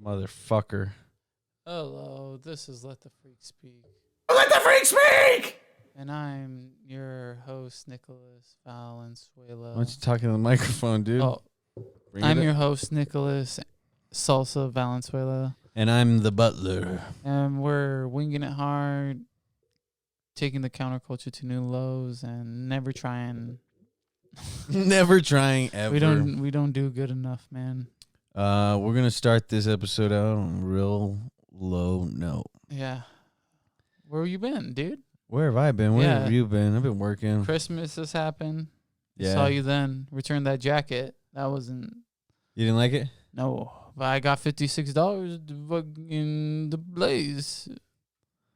Motherfucker. Hello, this is Let the Freak Speak. Let the freak speak! And I'm your host, Nicholas Valenzuela. Why don't you talk in the microphone, dude? Oh, Bring I'm it your up. host, Nicholas Salsa Valenzuela. And I'm the butler. And we're winging it hard, taking the counterculture to new lows, and never trying. Never trying ever. We don't do good enough, man. We're gonna start this episode out on a real low note. Yeah. Where you been, dude? Where have I been? Where Yeah. have you been? I've been working. Christmas has happened. Yeah. Saw you then. Returned that jacket. That wasn't. You didn't like it? No, but I got $56 to fucking the Blaze.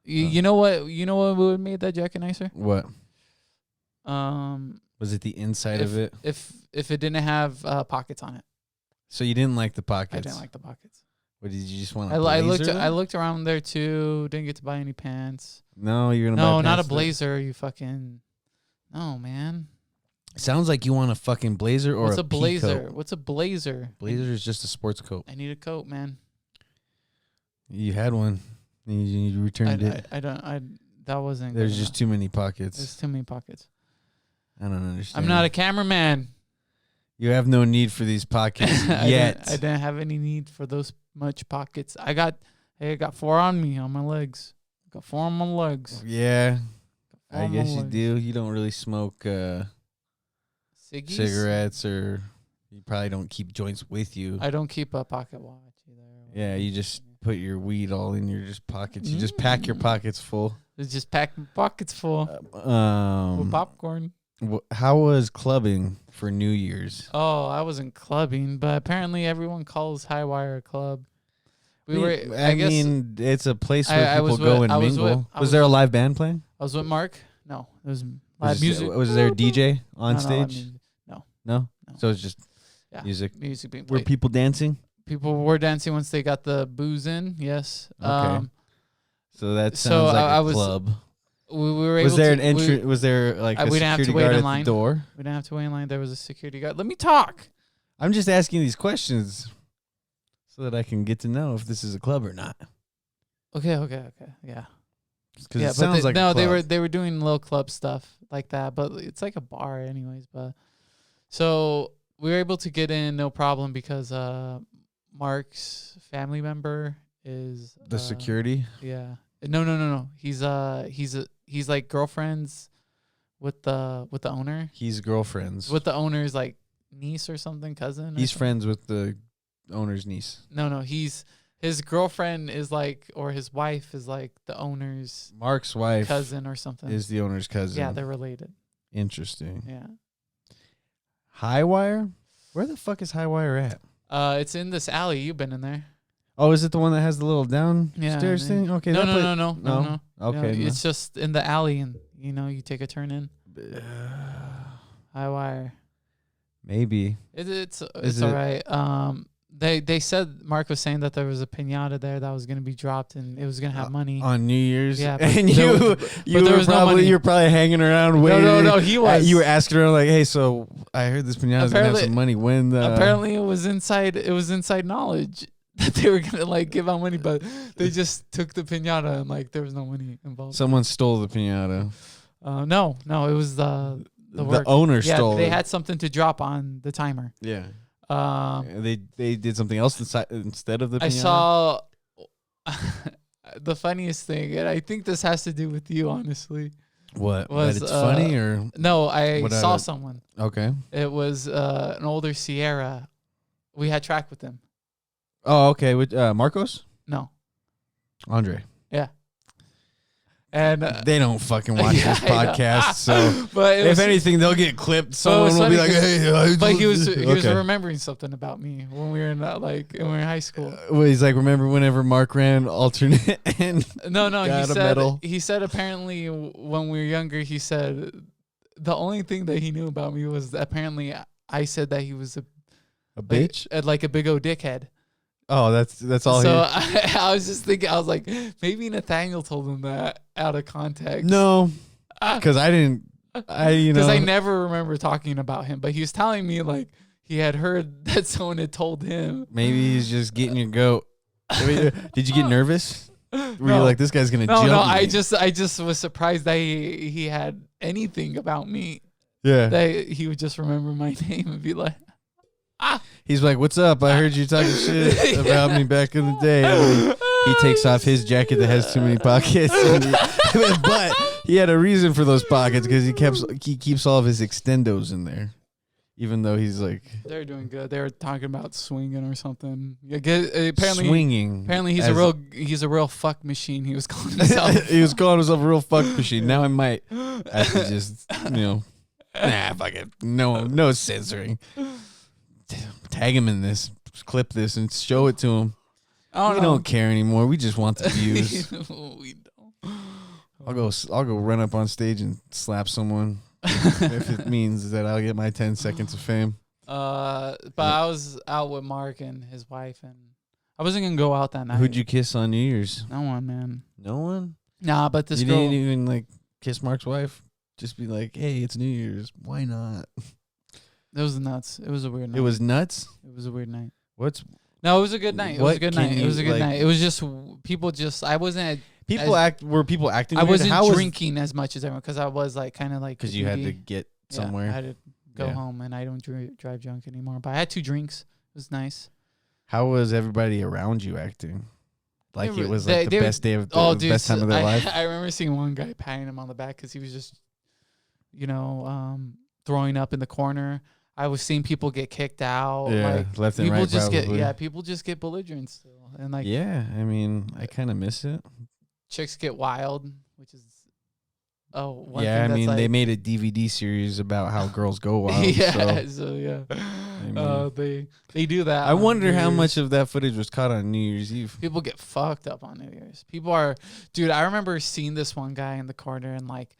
You know what? You know what would have made that jacket nicer? What? Um, Was it the inside of it? if it didn't have pockets on it, So you didn't like the pockets? I didn't like the pockets. What, did you just want I a blazer? I looked around there too. Didn't get to buy any pants. No, you're gonna No, buy not a pants blazer. You fucking no, man. Sounds like you want a fucking blazer or What's a a blazer? peacoat. What's a blazer? Blazer is just a sports coat. I need a coat, man. You had one. You returned it. That wasn't. There's good just enough. too many There's pockets. too many pockets. I don't understand. I'm not a cameraman. You have no need for these pockets I yet. didn't have any need for those much pockets. I got 4 on me on my legs. Got 4 on my legs. Yeah, Four I on my guess you legs. do. You don't really smoke Ciggies? cigarettes, or you probably don't keep joints with you. I don't keep a pocket watch either. Yeah, you just put your weed all in your just pockets. You just pack your pockets full. It's just pack my pockets full with popcorn. How was clubbing for New Year's? Oh, I wasn't clubbing, but apparently everyone calls Highwire a club. I guess mean, it's a place where I people was go with- and I was mingle. with- I Was was there a live band playing? I was with Mark. No, it was live music. Was there a DJ on No, live stage? music. No? No. So it's just Yeah. music. Music being Were played. people dancing? People were dancing once they got the booze in. Yes. Okay. So that So sounds like I a was club. We were able Was there to, an entry? Was there like a we didn't have to security wait guard in at line. the door? We didn't have to wait in line. There was a security guard. Let me talk. I'm just asking these questions so that I can get to know if this is a club or not. Okay. Yeah. Because Yeah, it sounds like a club. they were doing little club stuff like that, but it's like a bar anyways. But so we were able to get in no problem because Mark's family member is the security. Yeah. No. He's like girlfriends with the owner. He's girlfriends. With the owner's like niece or something, cousin. He's friends with the owner's niece. No. His girlfriend is like, or his wife is like the owner's Mark's wife cousin or something. is the owner's cousin. Yeah, they're related. Interesting. Yeah. Highwire? Where the fuck is Highwire at? It's in this alley. You've been in there. Oh, is it the one that has the little downstairs Yeah, thing? Okay. No. No? Okay. No, it's just in the alley, and you take a turn in. Highwire. Maybe. It's Is all it- right. They said Mark was saying that there was a pinata there that was gonna be dropped and it was gonna have money. On New Year's? Yeah, but And there you was- but there was no money. you're probably hanging around waiting. No, he was. You were asking her like, hey, so I heard this pinata's gonna have Apparently- some money. When Apparently, it was inside knowledge that they were gonna like give out money, but they just took the pinata and like there was no money involved. someone stole the pinata. No, it was the work. owner Yeah, stole they it. had something to drop on the timer. Yeah. They did something else instead of the pinata? I saw the funniest thing, and I think this has to do with you, honestly. What? was, That it's funny or No, I What, saw someone. okay. It was an older Sierra. We had track with him. Oh, okay. With Marcos? No. Andre. Yeah. And They don't fucking watch yeah, this I know. podcast, so but it if was, anything, they'll get clipped. it Someone was will be funny like, "Hey," but he was okay. remembering something about me when we were in when we were in high school. Well, he's like, remember whenever Mark ran alternate and No, got a medal? he said apparently when we were younger, he said the only thing that he knew about me was that apparently I said that he was a bitch? like a big old dickhead. Oh, that's all. So I was just thinking, I was like, maybe Nathaniel told him that out of context. No, because I didn't. Because I never remember talking about him, but he was telling me like he had heard that someone had told him. Maybe he's just getting your goat. Did you get nervous? Were you No. like, this guy's gonna No, jump no. me? I just was surprised that he had anything about me. yeah. That he would just remember my name and be like, He's like, "What's up? I heard you talking shit about me back in the day." And he takes off his jacket that has too many pockets, but he had a reason for those pockets because he keeps all of his extendos in there, even though he's like they're doing good. They were talking about swinging or something. Yeah, apparently, swinging. apparently he's a real fuck machine. He was calling himself. He was calling himself a real fuck machine. Now I might have to just fuck it. No censoring. Tag him in this, clip this, and show it to him. We don't care anymore. We just want the views. We don't. I'll go run up on stage and slap someone if it means that I'll get my 10 seconds of fame. But I was out with Mark and his wife, and I wasn't gonna go out that night. Who'd you kiss on New Year's? No one, man. No one? Nah, but this you girl. didn't even like kiss Mark's wife? Just be like, hey, it's New Year's. Why not? It was nuts. It was a weird night. It was nuts? It was a weird night. What's No, it was a good night. It was a good night. It was a good night. It was just people. I wasn't. were people acting I weird? wasn't How drinking as much as everyone because I was like kind of like because you had to moody. get Yeah, somewhere. I had to go home, and I don't drive drunk anymore. But I had 2 drinks. It was nice. How was everybody around you acting? Like They it were- was they- like the they were- best day of Oh, the dude, best time of their life. I remember seeing one guy patting him on the back because he was just, throwing up in the corner. I was seeing people get kicked out. Yeah, like, left and people right. just probably. people just get belligerent still, and like Yeah, I mean, I kind of miss it. chicks get wild, which is one Yeah, I thing mean, that's they like, made a DVD series about how girls go wild. yeah, So, they do that. I on wonder New how Year's. much of that footage was caught on New Year's Eve. People get fucked up on New Year's. Dude, I remember seeing this one guy in the corner and like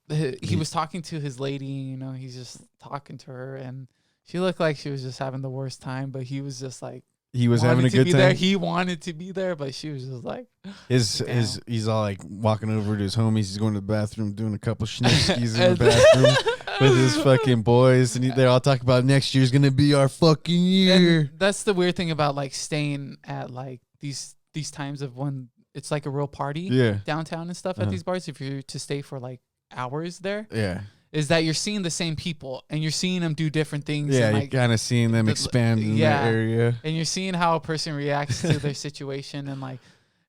he was talking to his lady, he's just talking to her and she looked like she was just having the worst time, but he was just like He was having a good time. there. He wanted to be there, but she was just like He's all like walking over to his homies. He's going to the bathroom, doing a couple schnitzkies in the bathroom with his fucking boys, and they're all talking about next year's gonna be our fucking year. And that's the weird thing about like staying at like these times of when it's like a real party Yeah, downtown and stuff at these bars. If you're to stay for like hours there, yeah, is that you're seeing the same people and you're seeing them do different things. yeah. and, You're like, kind of seeing them expand in yeah. that area. and you're seeing how a person reacts to their situation, and like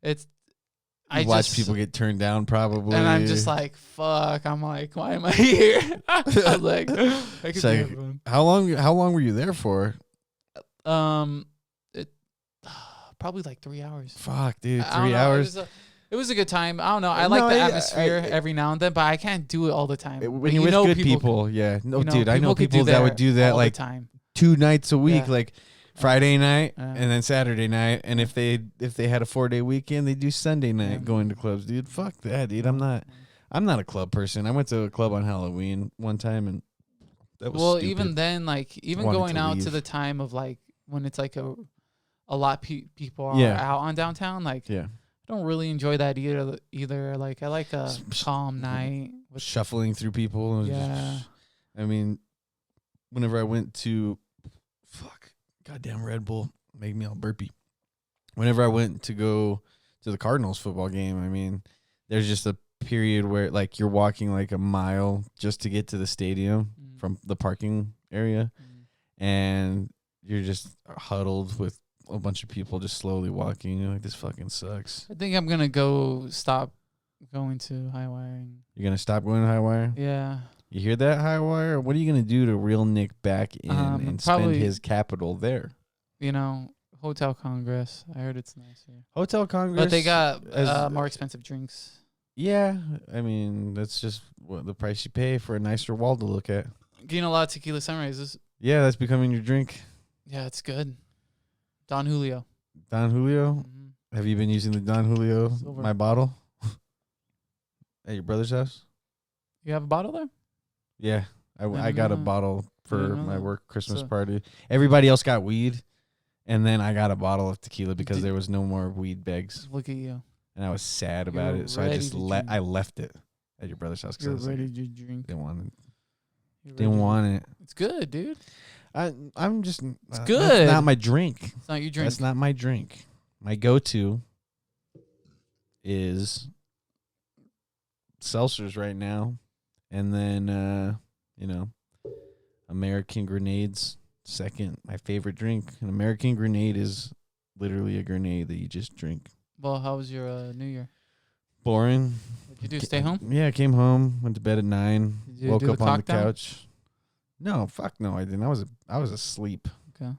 it's. You watch people get turned down, probably, and I'm just like, fuck. I'm like, why am I here? I was like, I could It's do like, everyone. how long were you there for? It probably like 3 hours. Fuck, dude, I don't 3 know, hours. It was a good time. I don't know. I No, like the I- atmosphere every now and then, but I can't do it all the time. When Like, you're you with know good people, yeah. No, dude, I know could people that would do that all like the time. 2 nights a week, Yeah. like Friday night Yeah. and then Saturday night. And if they had a 4-day weekend, they do Sunday night Yeah. going to clubs, dude. Fuck that, dude. I'm not a club person. I went to a club on Halloween one time, and that was stupid. Even then, like even Wanted going to out to leave. the time of like when it's like a lot people are Yeah. out on downtown, like Yeah, I don't really enjoy that either. Like I like a S- calm night. With, shuffling through people. It was yeah. just- I mean, whenever I went to, goddamn Red Bull, make me all burpy. Whenever I went to go to the Cardinals football game, I mean, there's just a period where like you're walking like a mile just to get to the stadium Mm. from the parking area, Mm. and you're just huddled with a bunch of people just slowly walking. You're like, this fucking sucks. I think I'm gonna stop going to high wiring. You're gonna stop going to High Wire? Yeah. You hear that, High Wire? What are you gonna do to reel Nick back in and spend Probably- his capital there? Hotel Congress. I heard it's nice here. Hotel Congress, But they got as- more expensive drinks. Yeah, I mean that's just what the price you pay for a nicer wall to look at. Getting a lot of tequila sunrises. Yeah, that's becoming your drink. Yeah, it's good. Don Julio. Don Julio. Mhm. Have you been using the Don Julio, Silver. my bottle, at your brother's house? You have a bottle there? Yeah, I got a bottle for didn't know my that. work Christmas So- party. Everybody else got weed, and then I got a bottle of tequila because Did- there was no more weed bags, Look at you. and I was sad about You're it. So I ready just to drink. I left it at your brother's house because I You're was like, ready to drink. didn't want it. You're Didn't ready to- want it. It's good, dude. I'm just. It's good. That's not my drink. It's not your drink. That's not my drink. my go-to is seltzers right now, and then American grenades second. My favorite drink. An American grenade is literally a grenade that you just drink. Well, how was your New Year? Boring. What'd you do? Stay home? Yeah, I came home, went to bed at 9, Did you woke do up the on the cock down? couch. No, fuck no, I didn't. I was asleep. Okay,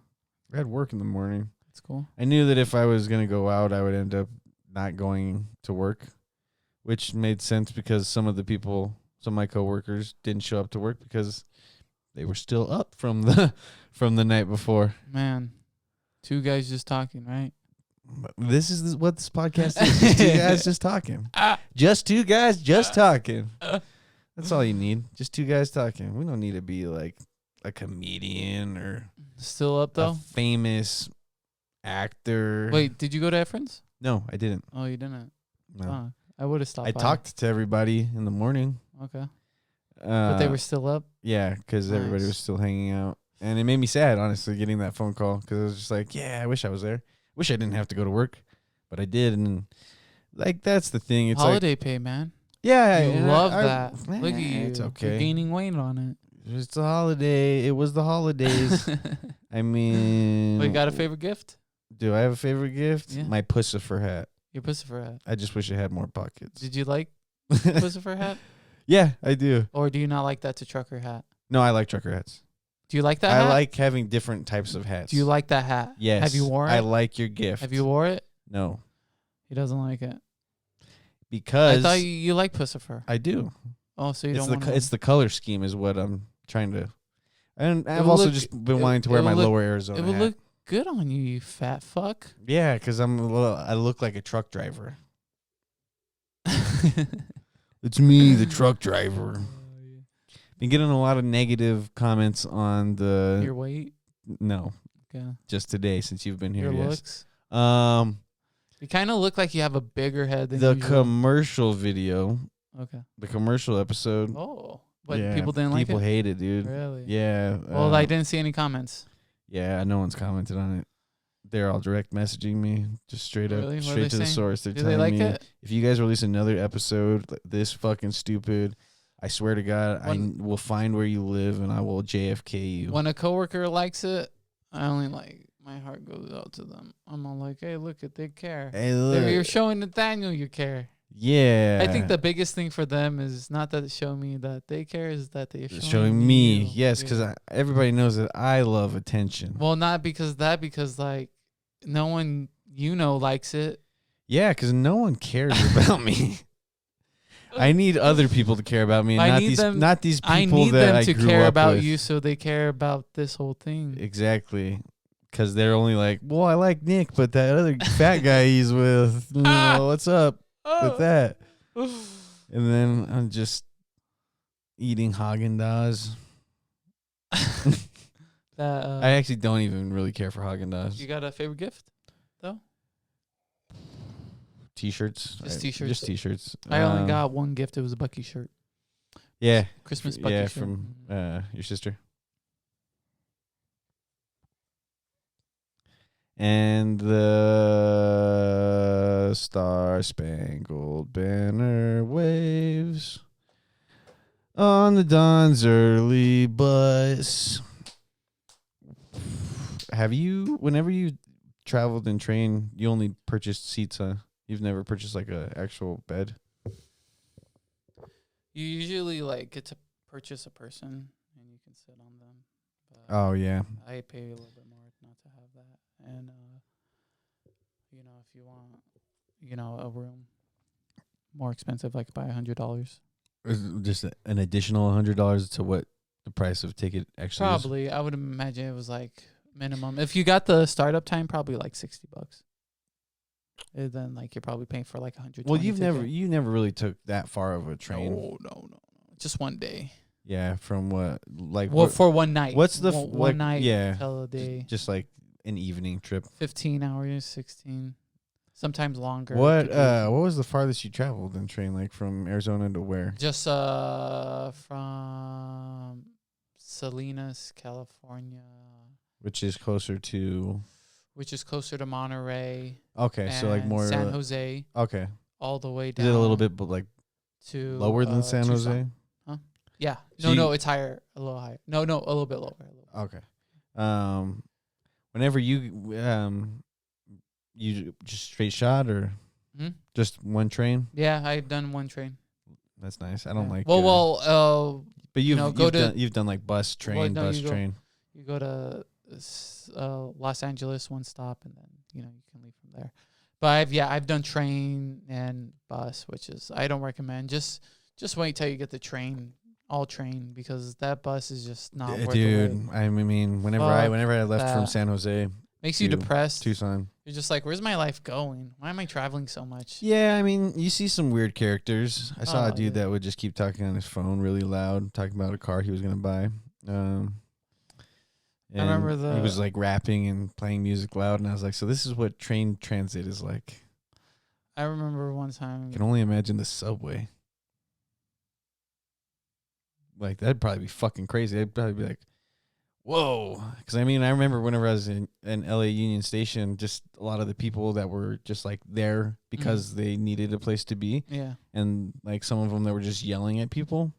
I had work in the morning. that's cool. I knew that if I was gonna go out, I would end up not going to work, which made sense because some of my coworkers didn't show up to work because they were still up from the night before. Man, two guys just talking, right? This is what this podcast is. Just two guys just talking. Just two guys just talking. That's all you need. Just two guys talking. We don't need to be like a comedian or Still up a though? famous actor. Wait, did you go to Efren's? No, I didn't. Oh, you didn't. No. Oh, I would have stopped. I by. talked to everybody in the morning. Okay, but they Uh, were still up. Yeah, because everybody Nice. was still hanging out. And it made me sad, honestly, getting that phone call. Because I was just like, yeah, I wish I was there. Wish I didn't have to go to work. But I did. And, like, that's the thing. It's Holiday pay, man. yeah. You and love I- that. Look at you. It's You're okay. gaining weight on It's a holiday. It was the holidays. it. I mean. Wait, got a favorite gift? Do I have a favorite gift? Yeah. My Pussifer hat. Your Pussifer hat. I just wish it had more pockets. Did you like Pussifer hat? Yeah, I do. Or do you not like that to trucker hat? No, I like trucker hats. Do you like that I hat? like having different types of hats. Do you like that hat? Yes. Have you worn it? I like your gift. Have you wore it? No. He doesn't like it. Because I thought you like Pussifer. I do. Oh, so you It's don't the want it's the color scheme is what I'm trying to. And I've will also look- just been it- wanting to it wear will my look- lower Arizona It would hat. look good on you, you fat fuck. Yeah, because I look like a truck driver. It's me, the truck driver. Been getting a lot of negative comments on the Your weight. no, Okay. just today since you've been here. Your Yes. looks. You kind of look like you have a bigger head than The usual. commercial video, Okay. the commercial episode. Oh, but yeah, people didn't like people it. hate it, dude. Really? Yeah. Well, I didn't see any comments. Yeah, no one's commented on it. They're all direct messaging me, just straight up, Really? What are straight they to the saying? source. They're Do they telling like me it? if you guys release another episode this fucking stupid, I swear to God, I will find where you live and I will JFK you. When a coworker likes it, I only like my heart goes out to them. I'm all like, hey, look it, they care. Hey, look. You're showing Nathaniel you care. Yeah, I think the biggest thing for them is not that showing me that they care, is that they're showing me. you. Yes, because Yeah. everybody knows that I love attention. Well, not because of that, because like no one likes it. Yeah, because no one cares about me. I need other people to care about me, and I not need these them- not these people I need that them I to grew care up about with. you, so they care about this whole thing. Exactly. Because they're only like, well, I like Nick, but that other fat guy he's with, what's up with that? And then I'm just eating Haagen-Dazs. That I actually don't even really care for Haagen-Dazs. you got a favorite gift? T-shirts. Just T-shirts. Just T-shirts. I only got one gift. It was a Bucky shirt. Yeah. Christmas Bucky Yeah, shirt. from your sister. And the Star-Spangled Banner waves on the dawn's early bus. Have you, whenever you traveled in train, you only purchased seats, huh? You've never purchased like a actual bed? You usually like get to purchase a person and you can sit on them. But Oh, yeah. I pay a little bit more not to have that. And if you want, a room more expensive, like buy $100. Just an additional $100 to what the price of ticket actually is? Probably, I would imagine it was like minimum. If you got the startup time, probably like $60. And then like you're probably paying for like 100. Well, you never really took that far of a train. No. Just one day. Yeah, from what like Well, what, for one night. what's the one, like, night? yeah, Till a day. just like an evening trip. 15 hours, 16, sometimes longer. What Could be- what was the farthest you traveled in train, like from Arizona to where? Just from Salinas, California. Which is closer to which is closer to Monterey. Okay, so like and more. San Jose, Okay, all the way is down. it a little bit like to lower than San Jose? Tucson. Yeah. So No, it's higher. A little higher. No, a little bit lower. Okay. Whenever you just straight shot or Hmm? just one train? Yeah, I've done one train. That's nice. I don't Yeah. like. But but you've done like bus, train, no, bus, you go- train. you go to Los Angeles, one stop, and then you can leave from there. But I've done train and bus, which is I don't recommend. Just wait till you get the train, all train, because that bus is just not worth the wait. I mean, whenever I left from that. San Jose, Makes you depressed. Tucson. You're just like, where's my life going? Why am I traveling so much? Yeah, I mean, you see some weird characters. I saw a dude yeah. that would just keep talking on his phone really loud, talking about a car he was gonna buy. I remember he was like rapping and playing music loud, and I was like, so this is what train transit is like. I remember one time. I can only imagine the subway. Like, that'd probably be fucking crazy. I'd probably be like, whoa. Because, I mean, I remember whenever I was in LA Union Station, just a lot of the people that were just, like, there because they needed a place to be. Yeah. And, like, some of them that were just yelling at people.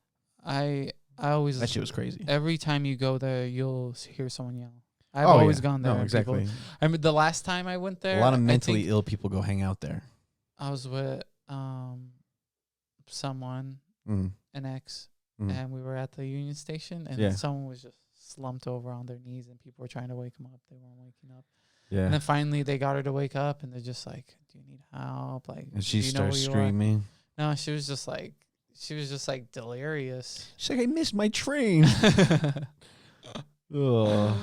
I always. That shit was crazy. Every time you go there, you'll hear someone yell. I've always gone there. No, exactly. I mean, the last time I went there, A lot of mentally ill people go hang out there. I was with someone, Mm. an ex, Mm. and we were at the Union Station, and someone was just slumped over on their knees, and people were trying to wake him up. They weren't waking up. Yeah. And then finally, they got her to wake up, and they're just like, "Do you need help?" Like, And she "Do you know starts where you are?" screaming. No, she was just like delirious. She's like, I missed my train. Ugh.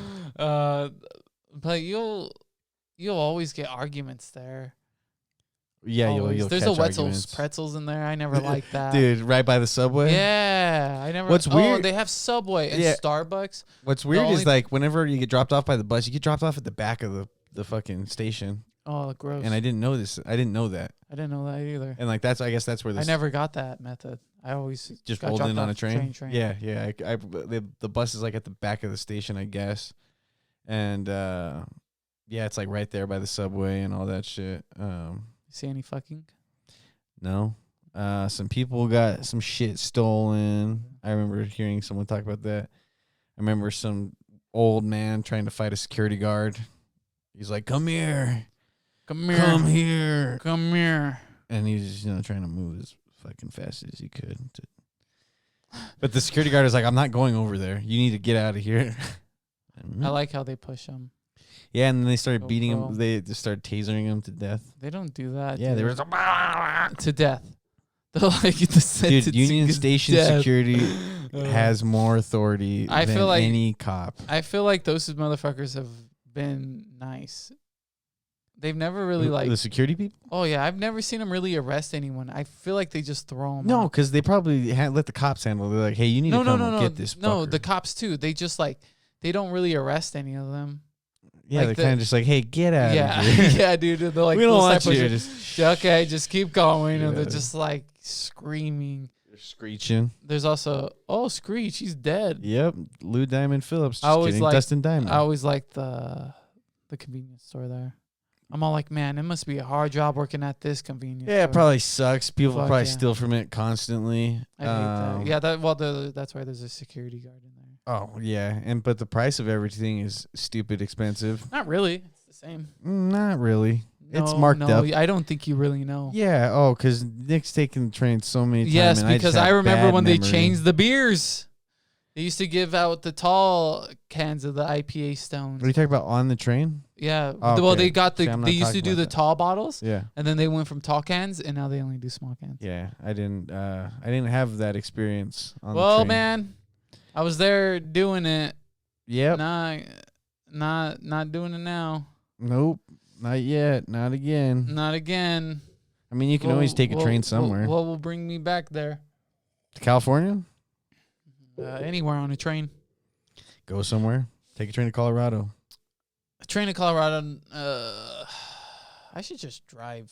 But you'll always get arguments there. Yeah, Always. you'll There's catch a Wetzel's arguments. pretzels in there. I never liked that. Dude, right by the subway? Yeah, I never. What's weird- they have Subway and Yeah. Starbucks. What's weird is only- like whenever you get dropped off by the bus, you get dropped off at the back of the fucking station. Oh, gross. And I didn't know this. I didn't know that. I didn't know that either. And like I guess that's where I this never got that method. I always just got rolled dropped in on a off train. train. Yeah. The bus is like at the back of the station, I guess. And yeah, it's like right there by the subway and all that shit. See any fucking? No. Some people got some shit stolen. I remember hearing someone talk about that. I remember some old man trying to fight a security guard. He's like, "Come here. Come here. Come here." Come here. And he's just, trying to move as fucking fast as he could. But the security guard is like, "I'm not going over there. You need to get out of here." I like how they push them. Yeah, and then they started beating GoPro. him. They just started tasering him to death. They don't do that. Yeah, dude. they were to death. They're like the sentence. dude. Union Station death. security has more authority I than feel like- any cop. I feel like those motherfuckers have been nice. They've never really like. The security people. Oh yeah, I've never seen them really arrest anyone. I feel like they just throw them. No, because they probably let the cops handle it. They're like, "Hey, you need to come get this." No, fucker." the cops too. They just like they don't really arrest any of them. yeah, like they're the- kind of just like, "Hey, get out Yeah, of here." yeah, dude. They're like, we don't full want side you. pushing. Okay, just keep going, and they're Yeah. just like screaming. They're screeching. There's also Screech, he's dead. Yep, Lou Diamond Phillips. Just I always kidding. like- Dustin Diamond. I always liked the convenience store there. I'm all like, man, it must be a hard job working at this convenience Yeah, store. it probably sucks. People Fuck probably yeah. steal from it constantly. I hate that. Yeah, that's why there's a security guard in there. Oh yeah, but the price of everything is stupid expensive. Not really. It's the same. Not really. It's No, marked no, up. I don't think you really know. Yeah. Oh, because Nick's taken the train so many times. Yes, and I because just I have remember bad when they memory. changed the beers. They used to give out the tall cans of the IPA Stones. What are you talking about on the train? Yeah. Oh, Well, okay. they got See, I'm not they used to talking do about the that. tall bottles, Yeah. and then they went from tall cans, and now they only do small cans. Yeah. I didn't have that experience on the Well, train. man, I was there doing it. Yep. Not doing it now. Nope. Not yet. Not again. Not again. I mean, you can always take a train somewhere. What will bring me back there? To California? Anywhere on a train. Go somewhere. Take a train to Colorado. A train to Colorado. I should just drive.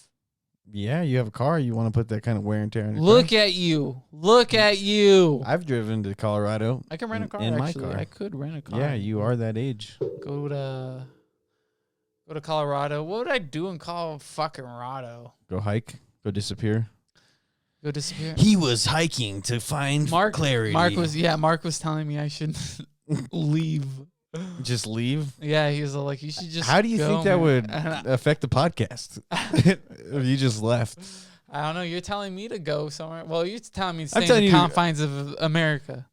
Yeah, you have a car. You want to put that kind of wear and tear on your Look car? at you. Look at you. I've driven to Colorado. I can rent a car. in my actually. car. I could rent a car. Yeah, you are that age. Go Go to Colorado. What would I do in Colorado? Go hike. Go disappear. Go disappear. He was hiking to find clarity. Mark was telling me I should leave. Just leave. Yeah, he was like, you should just. How do you think that man. would affect the podcast if you just left? I don't know. You're telling me to go somewhere. Well, you're telling me to I'm stay telling in the you- confines of America.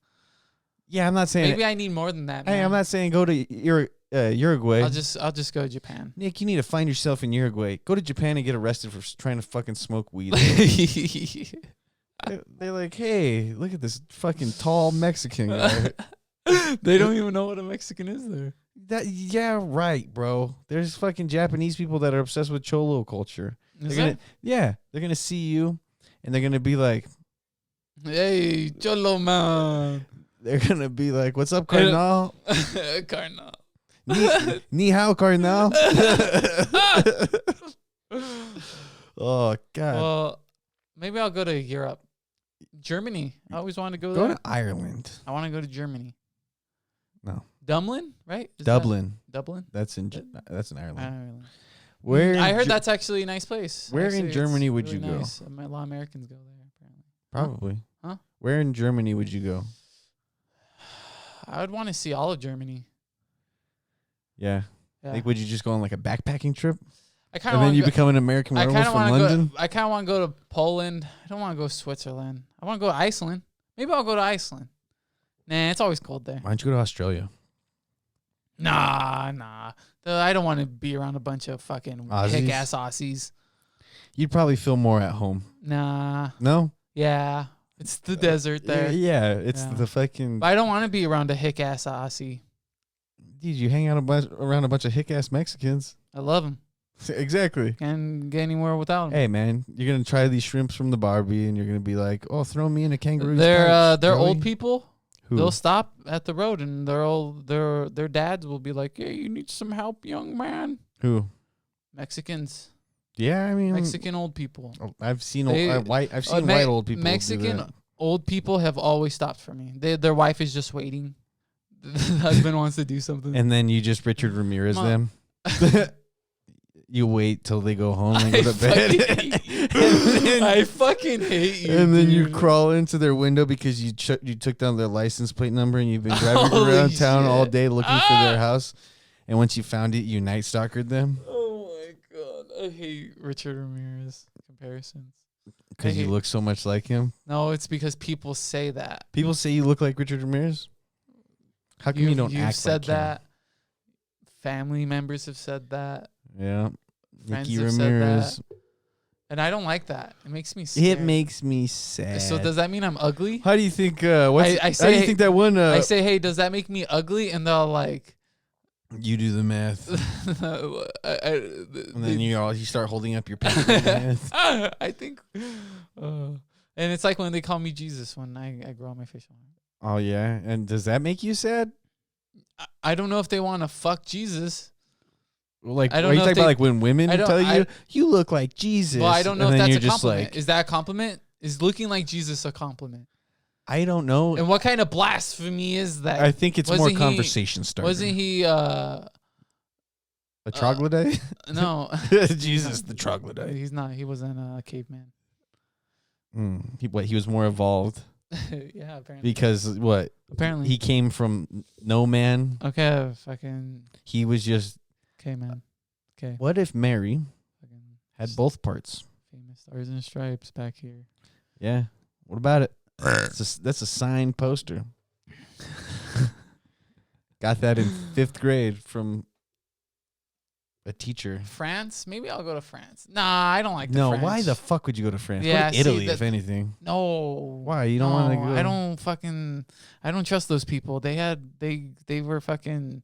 Yeah, I'm not saying. Maybe I need more than that. Man. Hey, I'm not saying go to Uruguay. I'll just go to Japan. Nick, you need to find yourself in Uruguay. Go to Japan and get arrested for trying to fucking smoke weed. They're like, hey, look at this fucking tall Mexican guy. They don't even know what a Mexican is there. Yeah, right, bro. There's fucking Japanese people that are obsessed with cholo culture. They're gonna see you, and they're gonna be like, hey, cholo man. they're gonna be like, what's up, Cardinal? Cardinal. Ni hao, Cardinal. Oh God. Well, maybe I'll go to Europe. Germany. I always wanted to go Go there. to Ireland. I want to go to Germany. No. Dublin, right? Is Dublin. Dublin? That's in Ireland. Ireland. Where I heard Ge- that's actually a nice place. Where in Actually, it's Germany would really you go? nice. A lot of Americans go there, apparently. Probably. Huh? Where in Germany would you go? I would want to see all of Germany. Yeah. Yeah. Like, would you just go on like a backpacking trip? I kind And of then you become an American I werewolf kind of from want to London? go. I kind of want to go to Poland. I don't want to go to Switzerland. I want to go to Iceland. Maybe I'll go to Iceland. Nah, it's always cold there. Why don't you go to Australia? Nah. I don't want to be around a bunch of fucking Aussies? hick ass Aussies. You'd probably feel more at home. Nah. No? Yeah. It's the desert there. Yeah, it's Yeah. the fucking... But I don't want to be around a hick ass Aussie. Dude, you hang out around a bunch of hick-ass Mexicans. I love them. Exactly. Can't get anywhere without them. Hey, man, you're going to try these shrimps from the Barbie, and you're going to be like, oh, throw me in a kangaroo. They're old people. Who? They'll stop at the road and their dads will be like, "Hey, you need some help, young man." Who? Mexicans, Yeah, I mean... Mexican old people. I've seen They- white old people Mexican do that. old people have always stopped for me. Their wife is just waiting. The husband wants to do something. And then you just Richard Ramirez Mom. them. You wait till they go home and I go to bed. I fucking hate you. And then you dude. crawl into their window because you took down their license plate number and you've been driving Holy around town all shit. day looking for their house. And once you found it, you night stalkered them Oh my god, I hate Richard Ramirez comparisons. because you hate- look so much like him. No, it's because people say that. People say you look like Richard Ramirez. How come you don't You've act said like him? that. Family members have said that. Yeah, Friends Nicky have said Ramirez. that. And I don't like that. It makes me scared. It makes me sad. So does that mean I'm ugly? How do you think? I How do you say- think that one? I say, hey, does that make me ugly? And they'll like, You do the math, and then you start holding up your paper. I think, and it's like when they call me Jesus when I grow my facial hair. Oh yeah, and does that make you sad? I don't know if they want to fuck Jesus. Like, I don't are you know if talking about they- like when women I don't- tell you I- you look like Jesus? Well, I don't know and if then that's you're a just compliment. like, Is that a compliment? Is looking like Jesus a compliment? I don't know. And what kind of blasphemy is that? I think it's more Wasn't he- conversation starter. Wasn't he? A troglodyte? No, Jesus, the troglodyte. He's not. He wasn't a caveman. He was more evolved Yeah, apparently. because what? Apparently. He came from no man. Okay, fucking He was just. caveman. Okay. What if Mary Fucking had both parts? famous stars and stripes back here. Yeah. What about it? That's a signed poster. Got that in 5th grade from a teacher. France? Maybe I'll go to France. Nah, I don't like the No, French. why the fuck would you go to France? Yeah, go to see, Italy, that- if anything. No. Why? You don't wanna go? I don't trust those people. They were fucking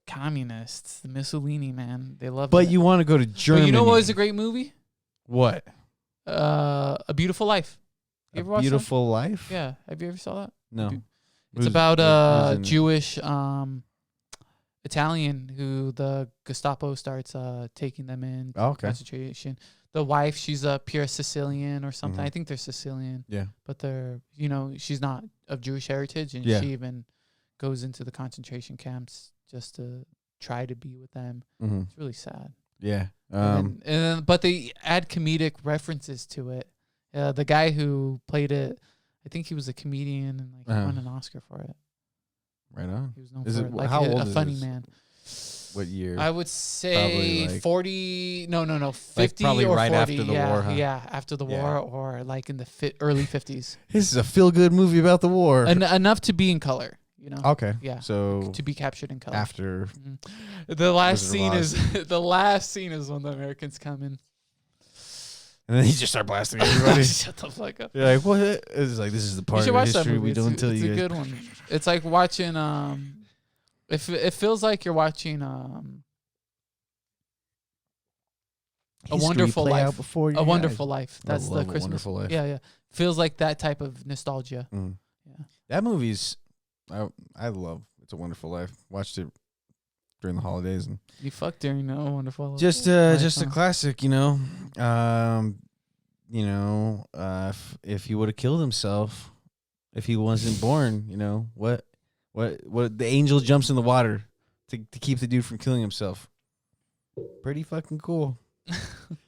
communists. The Mussolini, man. They love But it. you want to go to Germany. But you know what was a great movie? What? A Beautiful Life. You ever A watched that? Beautiful Life? Yeah. Have you ever saw that? No. It's Who's- about who's a in it? Jewish Italian who the Gestapo starts taking them in Oh, okay. concentration. The wife, she's a pure Sicilian or something. Mhm. I think they're Sicilian, Yeah. but they're she's not of Jewish heritage, and Yeah. she even goes into the concentration camps just to try to be with them. Mm-hmm. It's really sad. Yeah. But they add comedic references to it. The guy who played it, I think he was a comedian and like he won an Oscar for it. Right on. He was known Is for it- it, like how old a is funny this? man. What year? I would say Probably, like- 40. No, 50 probably or right 40. after the yeah, war, huh? yeah, after the Yeah. war, or like in the early 50s. This is a feel-good movie about the war. Enough to be in color, you know. Okay. Yeah. So To be captured in color. after Mhm. The last Wizard of scene Oz. is the last scene is when the Americans come in. and then he just start blasting everybody. Shut the fuck up. You're like, what? It's like this is the You part should of watch that history movie. we don't it's tell it's you a guys. good one. It's like watching if it feels like you're watching A History Wonderful play Life. out before your A eyes. Wonderful Life. I That's the love A Christmas. Wonderful Life. Yeah. Feels like that type of nostalgia. Mm. Yeah. That movie's I love It's a Wonderful Life. Watched it during the holidays and You fucked during A Wonderful Life. just a classic, if he would have killed himself, if he wasn't born, what the angel jumps in the water to keep the dude from killing himself. Pretty fucking cool. Can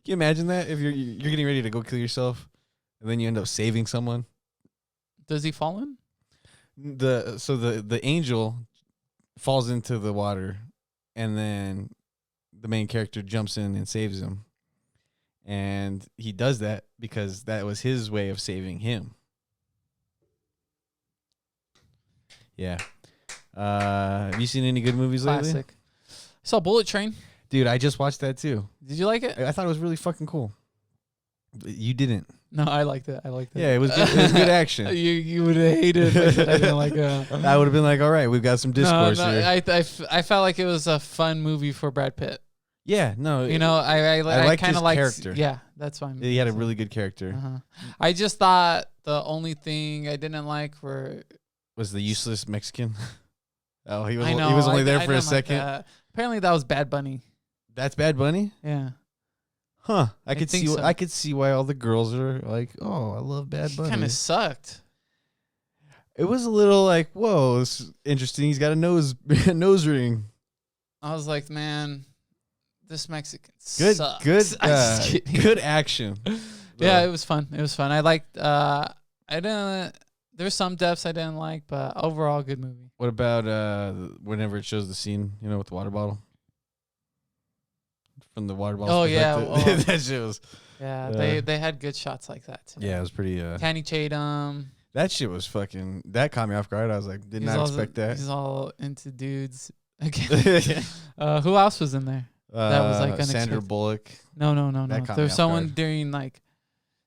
you imagine that if you're getting ready to go kill yourself and then you end up saving someone? Does he fall in? The angel falls into the water and then the main character jumps in and saves him. And he does that because that was his way of saving him. Yeah. Have you seen any good movies lately? Classic. Saw Bullet Train. Dude, I just watched that too. Did you like it? I thought it was really fucking cool. You didn't. No, I liked it. Yeah, it was good. It was good action. You would have hated it if I said I didn't like it. I would have been like, all right, we've got some discourse no, here. I felt like it was a fun movie for Brad Pitt. Yeah, no. I liked kind his of like character. Yeah, that's fine. He had a really good character. I just thought the only thing I didn't like Was the useless Mexican? Oh, he was. I know, he was only there I for a didn't like second. that. Apparently, that was Bad Bunny. That's Bad Bunny. Yeah. Huh? I could think see. so. I could see why all the girls are like, "Oh, I love Bad Bunny." Kind of sucked. It was a little like, "Whoa, this is interesting." He's got a nose ring. I was like, man, this Mexican Good, sucks. good, I'm just kidding. good action. Yeah, it was fun. I liked. I didn't. There's some deaths I didn't like, but overall, good movie. What about whenever it shows the scene, with the water bottle? From the water bottle. Oh, yeah, that shit was. Yeah, they had good shots like that too. Yeah, it was pretty. Channing Tatum. That shit was fucking. That caught me off guard. I was like, did not expect that. He's all into dudes. Again. Who else was in there? That was like Sandra unexpected. Bullock. No. That caught There me was off someone guard. during like.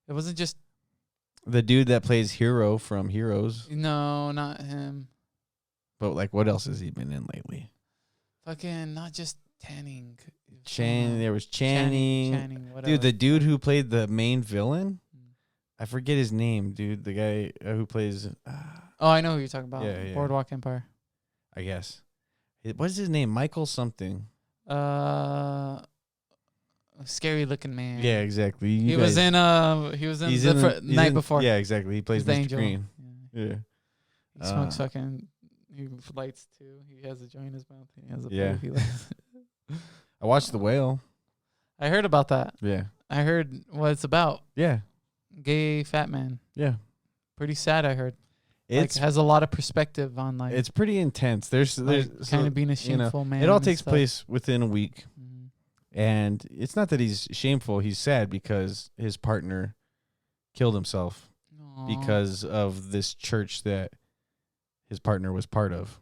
It wasn't just. The dude that plays Hero from Heroes. No, not him. But like, what else has he been in lately? Fucking not just Tanning. There was Channing. Channing, whatever. Dude, the dude who played the main villain. I forget his name, dude. The guy who plays. Oh, I know who you're talking about. Yeah. Boardwalk Empire. I guess. What's his name? Michael something. Scary looking man. Yeah, exactly. He was in He's the night before. Yeah, exactly. He plays He's the Mr. angel. Green. Yeah. Yeah. He smokes fucking. He lights too. He has a joint in his mouth. He has a Yeah. pipe, he lights. I watched The Whale. I heard about that. Yeah. I heard what it's about. Yeah. Gay fat man. Yeah. Pretty sad. I heard. It's has a lot of perspective on like. it's pretty intense. There's kind of being a shameful man. it all and takes stuff. place within a week. Mhm. And it's not that he's shameful. He's sad because his partner killed himself Aw. because of this church that his partner was part of.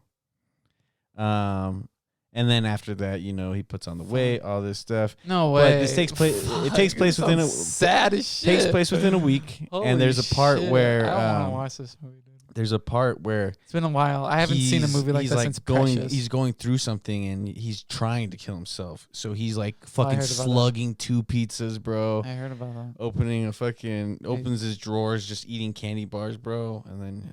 And then after that, he puts on the weight, all this stuff. No But way. this takes place. It Fuck, takes place this within a sounds sad as shit. takes place within a week. Holy And there's a part shit. where I don't want to watch this movie, dude. there's a part where It's been a while. I haven't seen a movie like he's that like since going. Precious. He's going through something and he's trying to kill himself. So he's like fucking heard about that. slugging 2 pizzas, bro. I heard about that. Opens his drawers, just eating candy bars, bro, and then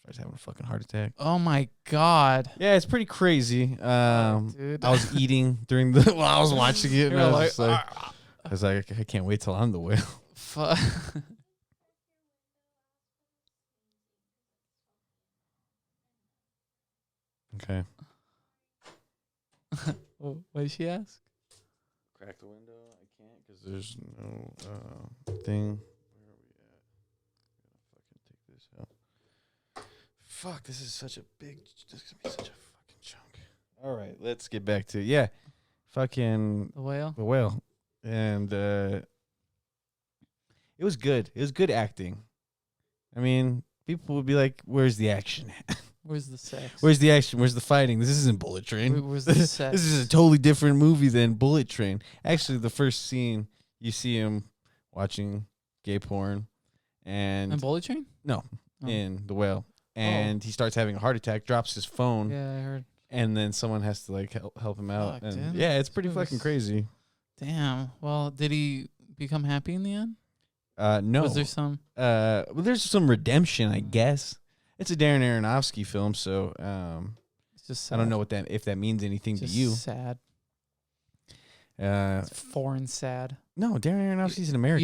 starts having a fucking heart attack. Oh my god, Yeah, it's pretty crazy. dude. I was eating during while I was watching it, and You're I was like, just like, I was like, I can't wait till I'm the whale. fuck. Okay. What did she ask? crack the window. I can't because there's no thing. Where are we at? Fucking take this out. Fuck, this is such a big. This is gonna be such a fucking chunk. All right, let's get back to fucking The Whale. The Whale, and it was good. It was good acting. I mean, people would be like, "Where's the action? Where's the sex? Where's the action? Where's the fighting? This isn't Bullet Train. Where's the sex? This is a totally different movie than Bullet Train." Actually, the first scene, you see him watching gay porn, and Bullet Train? no, Oh. in The Whale, and he starts having a heart attack, drops his phone, Yeah, I heard. and then someone has to like help him out. Fuck, And dude. yeah, it's pretty That was- fucking crazy. Damn. Well, did he become happy in the end? No, Was there some? well, there's some redemption, I guess. It's a Darren Aronofsky film, so It's just sad. I don't know if that means anything Just to you. sad. Uh, It's foreign sad. no, Darren Aronofsky's an American.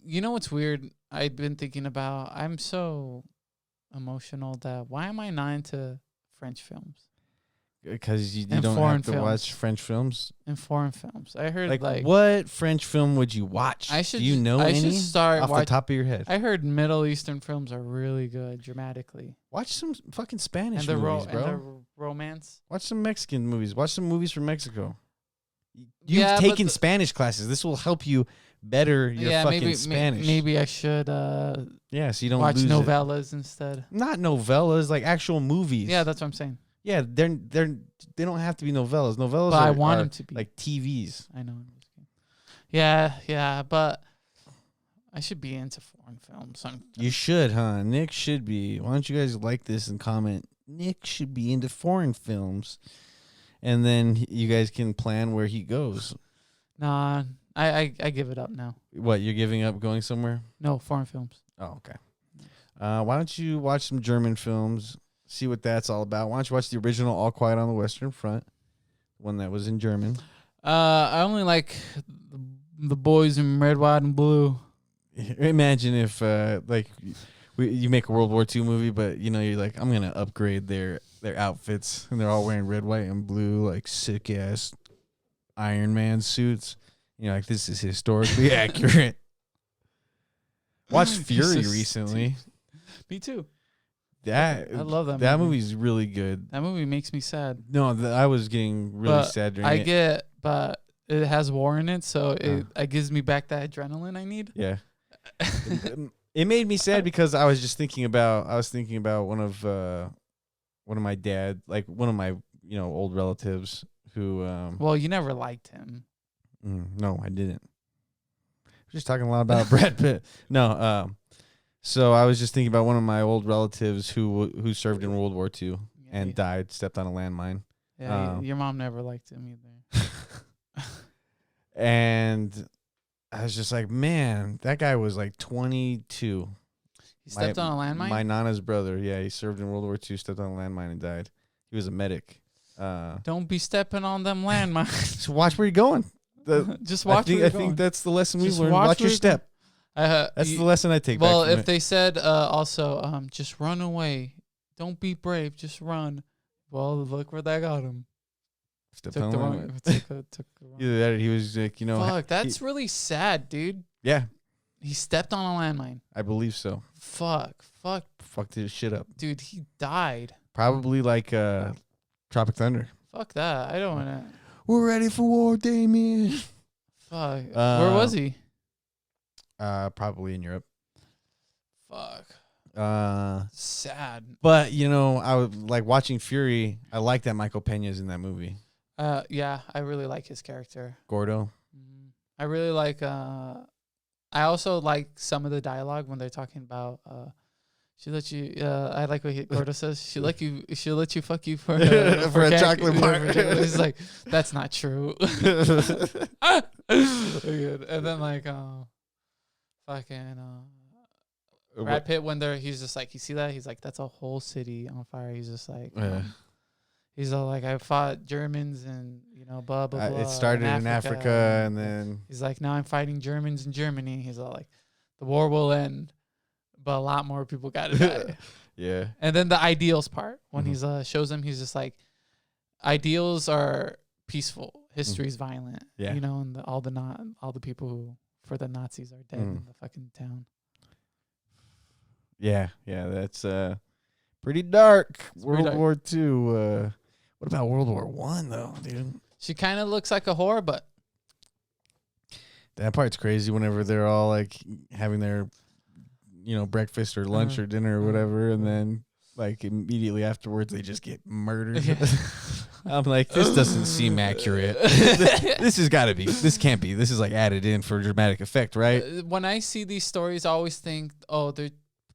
You know what's weird? I've been thinking about. I'm so emotional that why am I not into French films because you and don't foreign have to films. watch French films. and foreign films? I heard Like, what French film would you watch? I should. Do you know I any should start off the watching. top of your head? I heard Middle Eastern films are really good dramatically, Watch some fucking Spanish and the movies, bro. and the romance. Watch some Mexican movies. Watch some movies from Mexico. You've Yeah, but taken the- Spanish classes. This will help you better your fucking maybe Spanish. maybe I should Yeah, so you don't watch lose it. novellas instead. Not novellas, like actual movies. Yeah, that's what I'm saying. Yeah, they don't have to be novellas. Novellas But I are, want are them to be. like TVs. I know. I'm just kidding. Yeah, but I should be into foreign films. You should, huh? Nick should be. Why don't you guys like this and comment? Nick should be into foreign films, and then you guys can plan where he goes. Nah, I give it up now. What, you're giving up going somewhere? No, foreign films. Oh, okay. Why don't you watch some German films? See what that's all about. Why don't you watch the original All Quiet on the Western Front, one that was in German? I only like the boys in red, white, and blue. Imagine if you make a World War II movie, but you're like, I'm gonna upgrade their outfits, and they're all wearing red, white, and blue, like sick ass Iron Man suits. Like, this is historically accurate. Watched Fury recently. Me too. I love that That movie. movie's really good. That movie makes me sad. No, I was getting really But sad during it. but it has war in it, so it gives me back that adrenaline I need. Yeah. It made me sad because I was thinking about one of my dad, like one of my old relatives who Well, you never liked him. no, I didn't. We're just talking a lot about Brad Pitt. No, so I was just thinking about one of my old relatives who served in World War II and died, stepped on a landmine. Yeah, your mom never liked him either. And I was just like, man, that guy was like 22. He stepped on a landmine? My Nana's brother, yeah, he served in World War II, stepped on a landmine and died. He was a medic. Don't be stepping on them landmines. So watch where you're going. Just watch where you're I going. think that's the lesson we Just learned. watch Watch your where you're step. That's the lesson I take well, back from if it. they said also, just run away. Don't be brave. Just run. Well, look where that got him. Stepped Took on the a wrong. landmine. Took the wrong. Either that or he was like, Fuck, that's really sad, dude. yeah, He stepped on a landmine. I believe so. Fuck, Fucked his shit up. dude. He died. Probably like Tropic Thunder. Fuck that. I don't want to. We're ready for war, Damien. Fuck. Where was he? Probably in Europe. Fuck. Sad. But I would like watching Fury. I like that Michael Peña's in that movie. Yeah, I really like his character. Gordo. I really like. I also like some of the dialogue when they're talking about. She let you. I like what Gordo says. She'll let you fuck you for For a chocolate bar. He's like, that's not true. Good. And then like, fucking Brad Pitt when he's just like, you see that? He's like, that's a whole city on fire. He's just like, he's all like, I fought Germans and blah blah blah. It started in Africa, and then he's like, now I'm fighting Germans in Germany. He's all like, the war will end, but a lot more people got to die. Yeah. And then the ideals part when he's shows him, he's just like, ideals are peaceful. history's violent. Yeah. You know, and all the people who for the Nazis are dead in the fucking town. Yeah, that's pretty dark. It's World pretty dark. War II. What about World War One though, dude? She kind of looks like a whore, but That part's crazy. Whenever they're all like having their, breakfast or lunch or dinner or whatever, and then like immediately afterwards they just get murdered. I'm like, this doesn't seem accurate. This can't be. This is like added in for dramatic effect, right? When I see these stories, I always think, oh, they're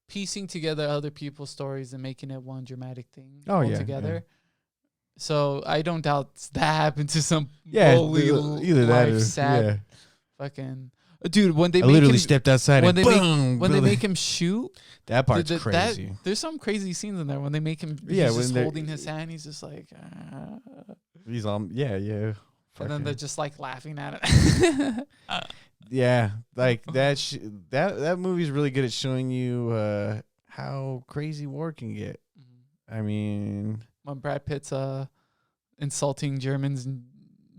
piecing together other people's stories and making it one dramatic thing together. Yeah. So I don't doubt that happened to some Yeah, holy either that life or sad fucking dude. When they I make literally him, stepped outside when and they boom, when they make him shoot, that part's crazy. There's some crazy scenes in there when they make him. Yeah, he's when just they're- holding his hand. He's just like, He's all yeah. and Fucking- then they're just like laughing at it. yeah, like that. That movie's really good at showing you how crazy war can get. I mean, When Brad Pitt's insulting Germans in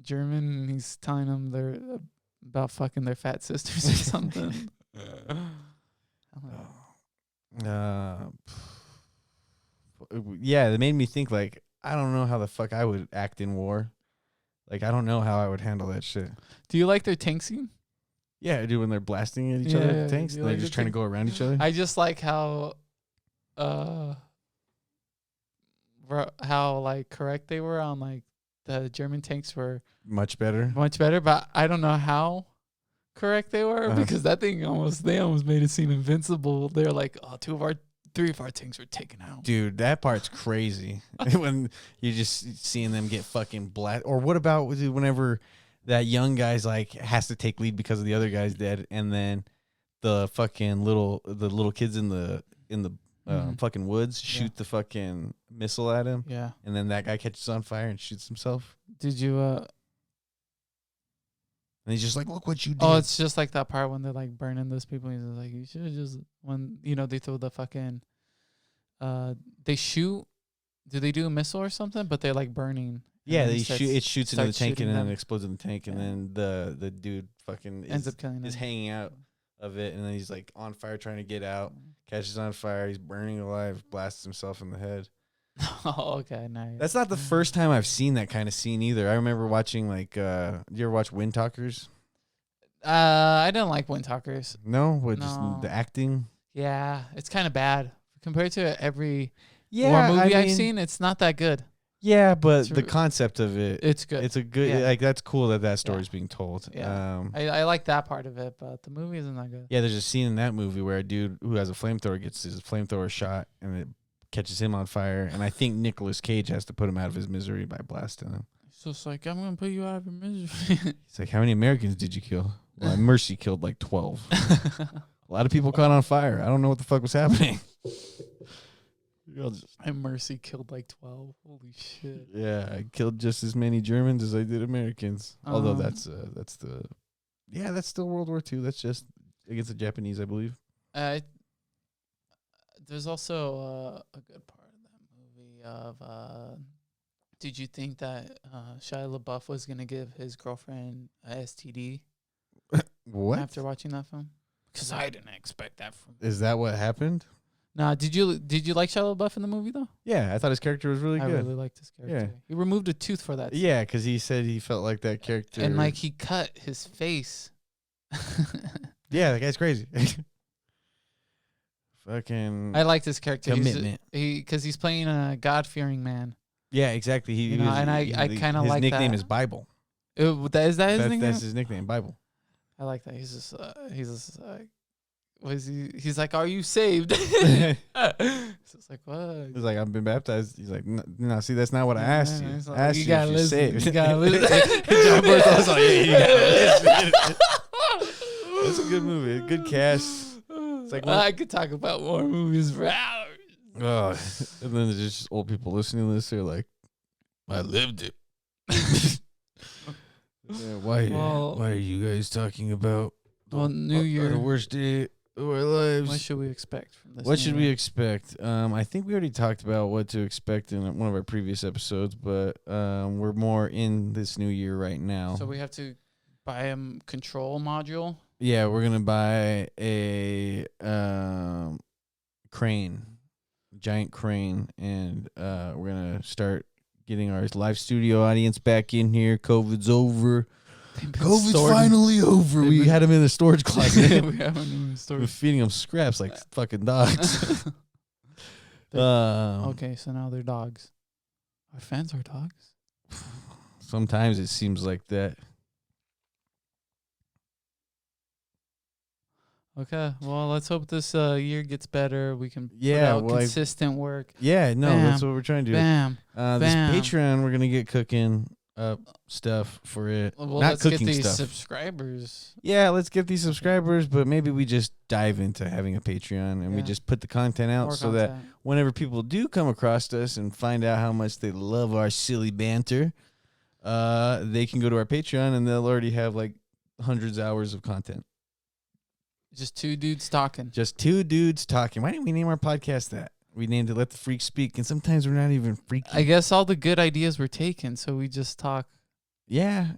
German, and he's telling them they're about fucking their fat sisters or something. Yeah, that made me think like I don't know how the fuck I would act in war. Like I don't know how I would handle that shit. Do you like their tank scene? Yeah, dude, when they're blasting at each other with Yeah, tanks, you and they're like just the trying to go around each other. I just like how like correct they were on like the German tanks were Much better. much better, but I don't know how correct they were because that thing they almost made it seem invincible. They're like, oh, three of our tanks were taken out. Dude, that part's crazy. When you're just seeing them get fucking blast. Or what about whenever that young guy's like has to take lead because of the other guy's dead, and then the fucking little kids in the fucking woods shoot the fucking missile at him, Yeah. and then that guy catches on fire and shoots himself, Did you and he's just like, "Look what you did." Oh, it's just like that part when they're like burning those people. He's like, you should have just when they throw the fucking they shoot. Do they do a missile or something? But they're like burning. Yeah, it shoots into the starts tank and shooting then them. it explodes in the tank, and then the dude fucking Ends up killing them. is hanging out of it, and then he's like on fire trying to get out, catches on fire, he's burning alive, blasts himself in the head. Oh, okay, nice. That's not the first time I've seen that kind of scene either. I remember watching like, did you ever watch Wind Talkers? I didn't like Wind Talkers. No, with No. just the acting. Yeah, it's kind of bad compared to every war Yeah, movie I I've mean, seen. It's not that good. Yeah, but It's the re- concept of it, It's good. it's a good Yeah. like that's cool that story's being told. Yeah. I like that part of it, but the movie isn't that good. Yeah, there's a scene in that movie where a dude who has a flamethrower gets his flamethrower shot and it catches him on fire. And I think Nicolas Cage has to put him out of his misery by blasting him. It's just like, I'm going to put you out of your misery. He's like, how many Americans did you kill? Well, I mercy killed like 12. A lot of people caught on fire. I don't know what the fuck was happening. I mercy killed like 12. Holy shit. Yeah, I killed just as many Germans as I did Americans. Although that's still World War II. That's just against the Japanese, I believe. There's also a good part of that movie of did you think that Shia LaBeouf was going to give his girlfriend a STD What? after watching that film? Because I didn't expect that from. Is that what happened? Nah, did you like Shia LaBeouf in the movie though? Yeah, I thought his character was really I good. really liked his character. Yeah. He removed a tooth for that. Yeah, because he said he felt like that character. And like he cut his face. yeah, that guy's crazy. Fucking. I liked his character. Commitment. Because he's playing a God-fearing man. Yeah, exactly. He You know, was, and I kinda like his nickname that. is Bible. Is that his nickname? That's his nickname, Bible. I like that. He's just what is he? He's like, are you saved? So it's like, what? He's like, I've been baptized. He's like, no, see, that's not what I asked you. It's I like, asked you gotta if you're listen. saved. You gotta listen. John Berthol's like, yeah, you gotta listen. That's a good movie. A good cast. It's like I could talk about more movies for hours. Oh, and then there's just old people listening to this. They're like, I lived it. Yeah, why Well- are you guys talking about Well, New our Year. worst day our lives. What should we expect from this? What new should we year? expect? I think we already talked about what to expect in one of our previous episodes, but we're more in this new year right now. So we have to buy a control module. Yeah, we're gonna buy a crane, giant crane, and we're gonna start getting our live studio audience back in here. COVID's over. COVID's finally over. We had them in the storage closet. We have them in the We're storage. feeding them scraps like fucking dogs. Okay, so now they're dogs. Our fans are dogs. Sometimes it seems like that. Okay, well, let's hope this year gets better. We can put Yeah, out well, consistent work. Yeah, no, that's Bam, what we're trying to do. Bam. This bam. Patreon, we're gonna get cooking up stuff for it. Well, Not let's get cooking these stuff. subscribers. Yeah, let's get these subscribers, but maybe we just dive into having a Patreon and we Yeah. just put the content out More so that content. whenever people do come across us and find out how much they love our silly banter, they can go to our Patreon and they'll already have like hundreds of hours of content. Just two dudes talking. Just two dudes talking. Why didn't we name our podcast that? We named it Let the Freak Speak, and sometimes we're not even freaky. I guess all the good ideas were taken, so we just talk. Yeah.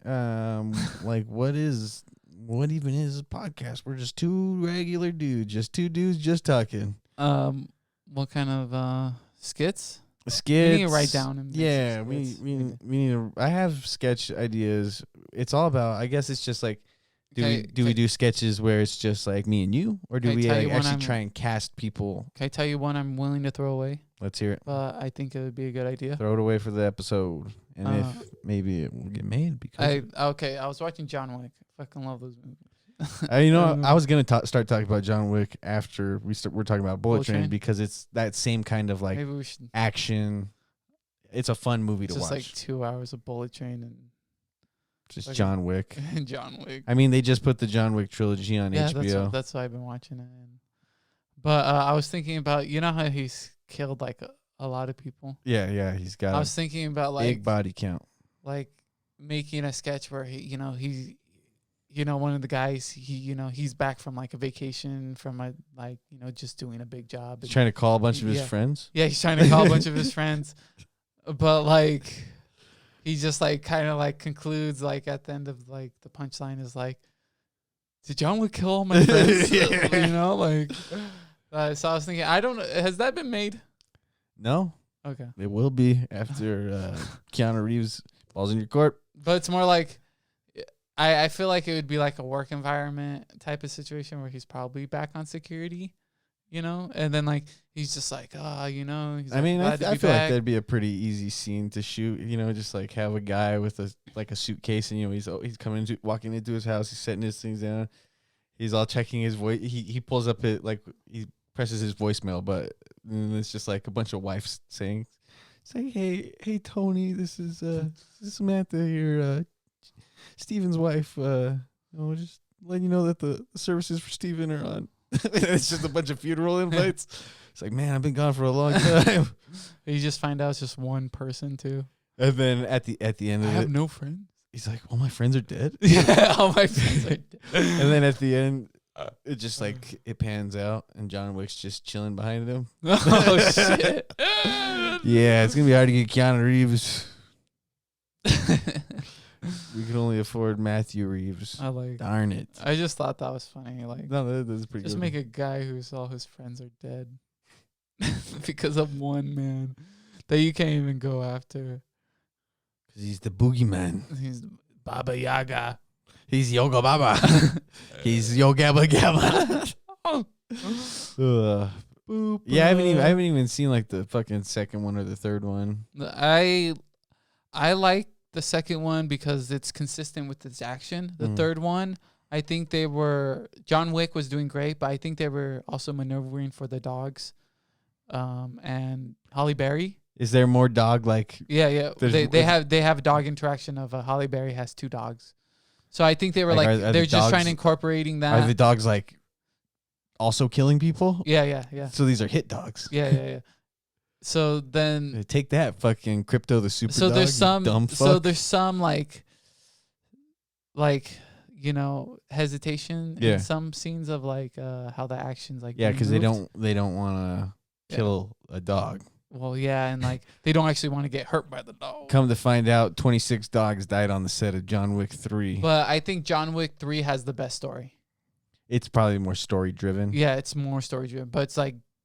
Like what even is a podcast? We're just two regular dudes, just two dudes just talking. What kind of skits? Skits. We need to write down and make Yeah, some we skits. we need to. I have sketch ideas. It's all about. I guess it's just like, do we do sketches where it's just like me and you, or do Can I we tell like you when actually I'm- try and cast people? Can I tell you one I'm willing to throw away? Let's hear it. But I think it would be a good idea. Throw it away for the episode, and Uh, if maybe it will get made because I was watching John Wick. I fucking love those movies. I was gonna start talking about John Wick after we're talking about Bullet Bullet Train Train? because it's that same kind of like Maybe we should. action. It's a fun movie It's to just watch. like 2 hours of Bullet Train Just like- John Wick. and John Wick. I mean, they just put the John Wick trilogy on Yeah, HBO. that's why I've been watching it. But I was thinking about how he's killed like a lot of people. Yeah, he's got I a was thinking about big body count. like making a sketch where he's one of the guys he's back from like a vacation from a just doing a big job. He's trying to call a bunch of his Yeah. friends. Yeah, he's trying to call a bunch of his friends, but like he just like kind of like concludes like at the end of like the punchline is like, did John Wick kill all my friends? Yeah. Like. So I was thinking, I don't know, has that been made? No, Okay, it will be after Keanu Reeves falls in your court. but it's more like I feel like it would be like a work environment type of situation where he's probably back on security, and then like he's just like, he's I mean, I glad to be feel like back. that'd be a pretty easy scene to shoot. Just like have a guy with a suitcase, and he's walking into his house, he's setting his things down, he's all checking his voice. He pulls up it like he presses his voicemail, but it's just like a bunch of wives saying, hey Tony, this is Samantha here, Steven's wife. Just letting you know that the services for Steven are on. It's just a bunch of funeral invites. It's like, man, I've been gone for a long time. You just find out it's just one person too. And then at the end I of have it, no friends. he's like, all my friends are dead. Yeah, all my friends are dead. And then at the end, it just like it pans out, and John Wick's just chilling behind him. Oh shit. Yeah, it's gonna be hard to get Keanu Reeves. We can only afford Matthew Reeves. Darn it. I just thought that was funny. Like, No, that's pretty just good. make a guy who's all his friends are dead because of one man that you can't even go after. Because he's the boogeyman. He's Baba Yaga. He's Yoga Baba. He's Yoga Gabba. Boop. Yeah, I haven't even seen like the fucking second one or the third one. I like the second one because it's consistent with its action. The third one, I think John Wick was doing great, but I think they were also maneuvering for the dogs. And Holly Berry. Is there more dog like? Yeah. They have dog interaction of Holly Berry has two dogs. So I think they were Like, like are they're the just dogs- trying to incorporating that. Are the dogs like also killing people? Yeah. So these are hit dogs. Yeah. So then Take that, fucking Crypto the Super so Dog. there's some dumb so fuck. there's some like hesitation Yeah. in some scenes of like how the actions like Yeah, being because moved. they don't want to Yeah. kill a dog. Well, yeah, and like they don't actually want to get hurt by the dog. Come to find out, 26 dogs died on the set of John Wick 3. But I think John Wick 3 has the best story. It's probably more story driven. Yeah, it's more story driven, but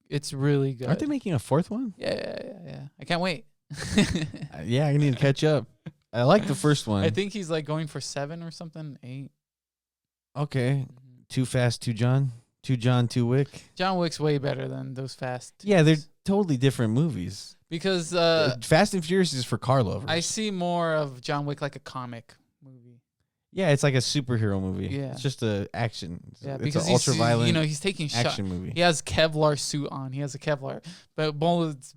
it's really good. Aren't they making a fourth one? Yeah. I can't wait. Yeah, I need to catch up. I like the first one. I think he's like going for 7 or something, 8. Okay. Too Fast, Too John? Too John, Too Wick? John Wick's way better than those Fast. Yeah, they're twos. totally different movies. Because Fast and Furious is for car lovers. I see more of John Wick like a comic movie. Yeah, it's like a superhero movie. Yeah. It's just a action. Yeah, it's because an ultra violent he's taking shots. action movie. He has Kevlar suit on. He has a Kevlar, but bullets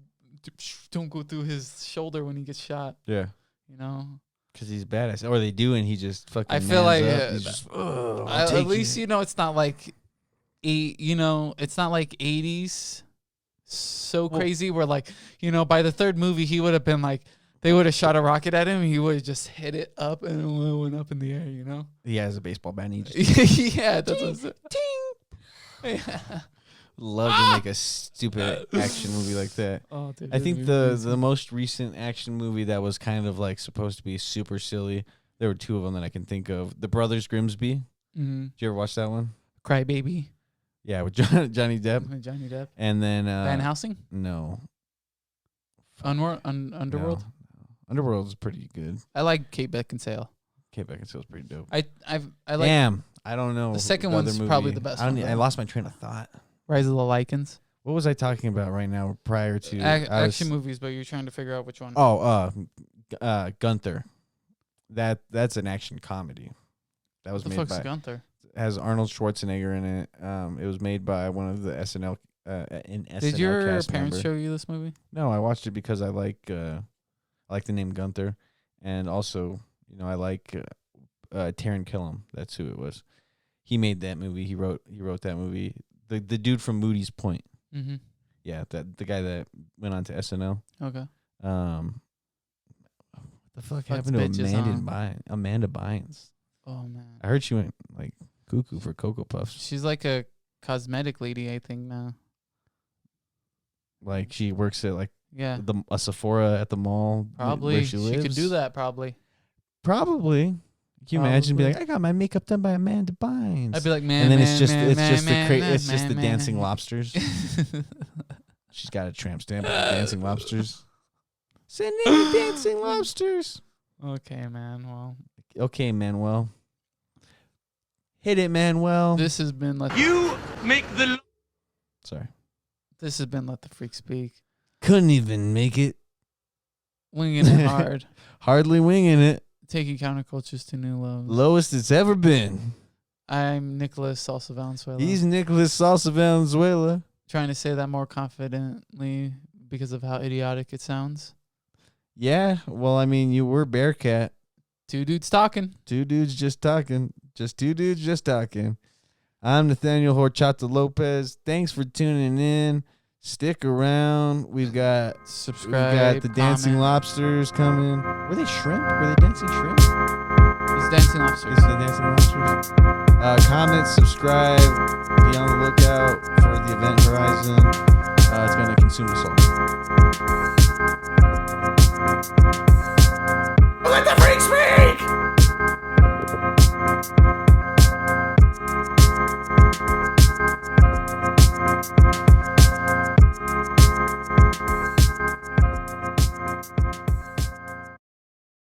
don't go through his shoulder when he gets shot. Yeah. Because he's badass. Or they do, and he just fucking I feel mans like up. He's just, I'll take at least it." it's not like it's not like 80s so Well- crazy where like by the third movie he would have been like they would have shot a rocket at him and he would have just hit it up and it went up in the air. He has a baseball bat. And he just Yeah, that's what ting. Love to make a stupid action movie like that. Oh, dude, I this think movie the is- the most recent action movie that was kind of like supposed to be super silly. There were 2 of them that I can think of. The Brothers Grimsby. Mhm. Did you ever watch that one? Crybaby, Yeah, with Johnny Depp. Johnny Depp, And then Van Helsing, no. Underworld. No. Underworld is pretty good. I like Kate Beckinsale. Kate Beckinsale's pretty dope. I like Damn, I don't know. The second other one's movie. probably the best I, don't one, e- I though. lost my train of thought. Rise of the Lycans. What was I talking about right now prior to Action movies, but you're trying to figure out which one. Oh, Gunther. That's an action comedy. That was the made fuck's by Gunther? has Arnold Schwarzenegger in it. It was made by one of the SNL Did your cast parents member. show you this movie? No, I watched it because I like the name Gunther, and also I like Taron Killam. That's who it was. He made that movie. He wrote that movie. The dude from Moody's Point. Mm-hmm. Yeah, the guy that went on to SNL. Okay. What the fuck Fuck's happened to bitches, Amanda Bynes? Oh man, I heard she went like cuckoo for Cocoa Puffs. she's like a cosmetic lady, I think now. Like she works at like Yeah, a Sephora at the mall. probably where she lives. could do that. Probably. Probably. Can you imagine? Be Probably. like, I got my makeup done by Amanda Bynes. I'd be like, man, and then man, it's just man, it's man, just man, the man, it's just man, the man. dancing lobsters. She's got a tramp stamp of the dancing lobsters. Send in the dancing lobsters. Okay, man. Well, Okay, Manuel. Hit it, Manuel. this has been Sorry. This has been Let the Freak Speak. Couldn't even make it. Winging it hard, Hardly winging it. taking countercultures to new lows. Lowest it's ever been. I'm Nicholas Salsa Valenzuela. He's Nicholas Salsa Valenzuela. Trying to say that more confidently because of how idiotic it sounds. Yeah, well, I mean, you were Bearcat. 2 dudes talking. 2 dudes just talking. Just 2 dudes just talking. I'm Nathaniel Horchata Lopez. Thanks for tuning in. Stick around. We've got Subscribe. the dancing comment. lobsters coming. Were they shrimp? Were they dancing shrimp? It's dancing lobsters. Is the dancing lobsters? Comment, subscribe. Be on the lookout for the event Horizon. It's going to consume us all. Let the freaks free!